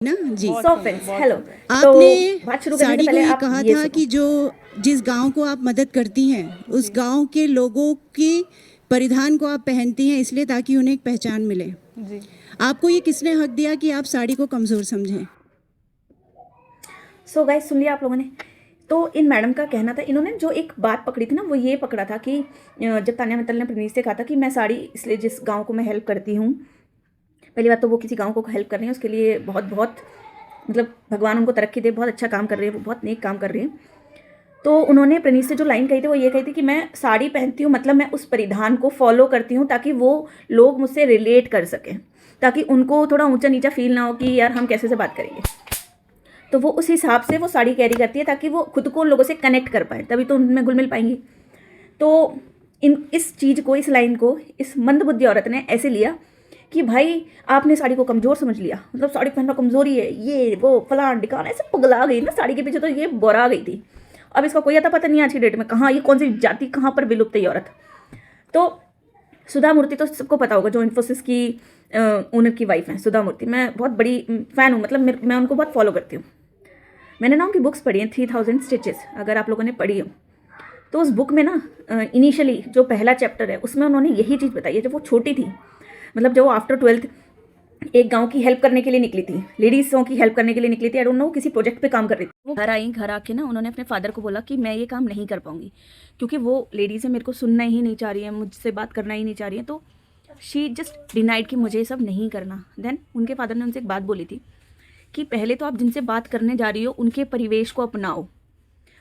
ना जी। So friends hello. तो बात आपने शुरू करने से साड़ी को पहले ये आप कहा ये था सुनो। कि जो जिस गांव को आप मदद करती हैं उस गांव के लोगों की परिधान को आप पहनती हैं इसलिए ताकि उन्हें एक पहचान मिले। जी। आपको ये किसने हक दिया कि आप साड़ी को कमज़ोर समझें? सो गाइस सुन लिया आप लोगों ने। तो इन मैडम का कहना था, इन्होंने जो एक बात पकड़ी थी ना वो ये पकड़ा था कि जब तान्या मित्तल ने प्रणीत से कहा था कि मैं साड़ी इसलिए जिस गांव को मैं हेल्प करती हूँ, पहली बात तो वो किसी गांव को हेल्प कर रही है उसके लिए बहुत बहुत मतलब भगवान उनको तरक्की दे, बहुत अच्छा काम कर रही है, वो बहुत नेक काम कर रही है। तो उन्होंने प्रणीत से जो लाइन कही थी वो ये कही थी कि मैं साड़ी पहनती हूँ मतलब मैं उस परिधान को फॉलो करती हूँ ताकि वो लोग मुझसे रिलेट कर सकें, ताकि उनको थोड़ा ऊंचा नीचा फील ना हो कि यार हम कैसे से बात करेंगे। तो वो उस हिसाब से वो साड़ी कैरी करती है ताकि वो खुद को उन लोगों से कनेक्ट कर पाए, तभी तो उनमें घुल मिल पाएंगी। तो इस चीज़ को, इस लाइन को इस मंदबुद्धि औरत ने ऐसे लिया कि भाई आपने साड़ी को कमज़ोर समझ लिया, मतलब साड़ी पहनना कमज़ोरी है, ये वो फलान ढिकान, ऐसे पगला गई ना साड़ी के पीछे, तो ये बोरा गई थी। अब इसका कोई आता पता नहीं आज की डेट में कहाँ ये कौन सी जाति कहाँ पर विलुप्त है ये औरत। तो सुधा मूर्ति तो सबको पता होगा, जो इन्फोसिस की ओनर की वाइफ हैं सुधा मूर्ति। मैं बहुत बड़ी फ़ैन हूँ, मतलब मैं उनको बहुत फॉलो करती हूँ। मैंने ना उनकी बुक्स पढ़ी हैं 3000 स्टिचेस, अगर आप लोगों ने पढ़ी हो तो उस बुक में ना इनिशियली जो पहला चैप्टर है उसमें उन्होंने यही चीज़ बताई है। जब वो छोटी थी, मतलब जब वो आफ्टर 12th एक गांव की हेल्प करने के लिए निकली थी, लेडीज़ों की हेल्प करने के लिए निकली थी, आई डोंट नो किसी प्रोजेक्ट पे काम कर रही थी। वो घर आई, घर आके ना उन्होंने अपने फादर को बोला कि मैं ये काम नहीं कर पाऊंगी क्योंकि वो लेडीज़ है, मेरे को सुनना ही नहीं चाह रही है, मुझसे बात करना ही नहीं चाह रही है। तो शी जस्ट डिनाइड कि मुझे ये सब नहीं करना। देन उनके फादर ने उनसे एक बात बोली थी कि पहले तो आप जिनसे बात करने जा रही हो उनके परिवेश को अपनाओ।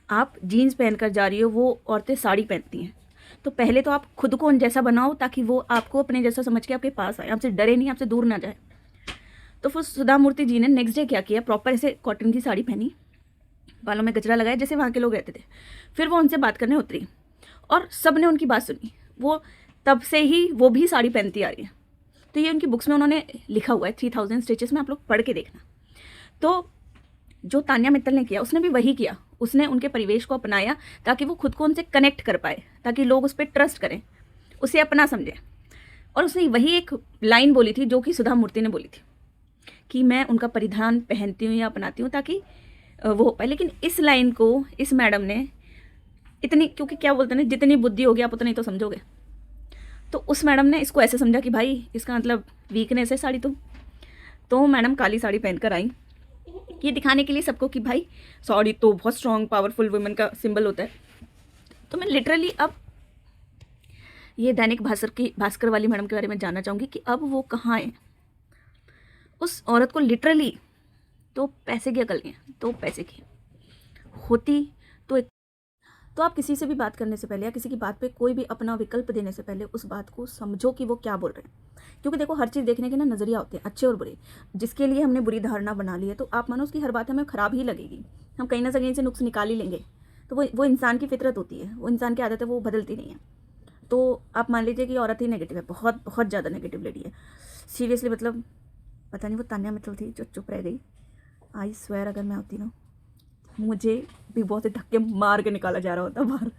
आप जीन्स पहनकर जा रही हो, वो औरतें साड़ी पहनती हैं, तो पहले तो आप खुद को उन जैसा बनाओ ताकि वो आपको अपने जैसा समझ के आपके पास आए, आपसे डरे नहीं, आपसे दूर ना जाए। तो फिर सुधा मूर्ति जी ने नेक्स्ट डे क्या किया, प्रॉपर ऐसे कॉटन की साड़ी पहनी, बालों में गजरा लगाया जैसे वहाँ के लोग रहते थे। फिर वो उनसे बात करने उतरी और सब ने उनकी बात सुनी। वो तब से ही वो भी साड़ी पहनती आ रही है। तो ये उनकी बुक्स में उन्होंने लिखा हुआ है 3000 स्टिचेस में, आप लोग पढ़ के देखना। तो जो तान्या मित्तल ने किया उसने भी वही किया, उसने उनके परिवेश को अपनाया ताकि वो खुद को उनसे कनेक्ट कर पाए, ताकि लोग उस पर ट्रस्ट करें, उसे अपना समझें। और उसने वही एक लाइन बोली थी जो कि सुधा मूर्ति ने बोली थी कि मैं उनका परिधान पहनती हूँ या अपनाती हूँ ताकि वो हो पाए। लेकिन इस लाइन को इस मैडम ने इतनी, क्योंकि क्या बोलते हैं ना, जितनी बुद्धि होगी आप उतनी तो समझोगे, तो उस मैडम ने इसको ऐसे समझा कि भाई इसका मतलब वीकनेस है साड़ी। तो मैडम काली साड़ी पहनकर आई ये दिखाने के लिए सबको कि भाई साड़ी तो बहुत स्ट्रॉन्ग पावरफुल वुमेन का सिंबल होता है। तो मैं लिटरली अब ये दैनिक भास्कर वाली मैडम के बारे में जानना चाहूँगी कि अब वो कहाँ है। उस औरत को लिटरली तो पैसे की अकल नहीं है, तो पैसे की होती तो तो आप किसी से भी बात करने से पहले या किसी की बात पे कोई भी अपना विकल्प देने से पहले उस बात को समझो कि वो क्या बोल रहे हैं। क्योंकि देखो हर चीज़ देखने के ना नज़रिया होते हैं, अच्छे और बुरे। जिसके लिए हमने बुरी धारणा बना ली है तो आप मानो उसकी हर बात हमें ख़राब ही लगेगी, हम कहीं ना कहीं से नुक्स निकाल ही लेंगे। तो वो इंसान की फितरत होती है, वो इंसान की आदत है, वो बदलती नहीं है। तो आप मान लीजिए कि औरत ही नेगेटिव है, बहुत बहुत ज़्यादा नेगेटिव लेडी है सीरियसली। मतलब पता नहीं वो तान्या मित्तल थी जो चुप रह गई। आई स्वेयर अगर मैं होती ना, मुझे भी बहुत से धक्के मार के निकाला जा रहा होता बाहर।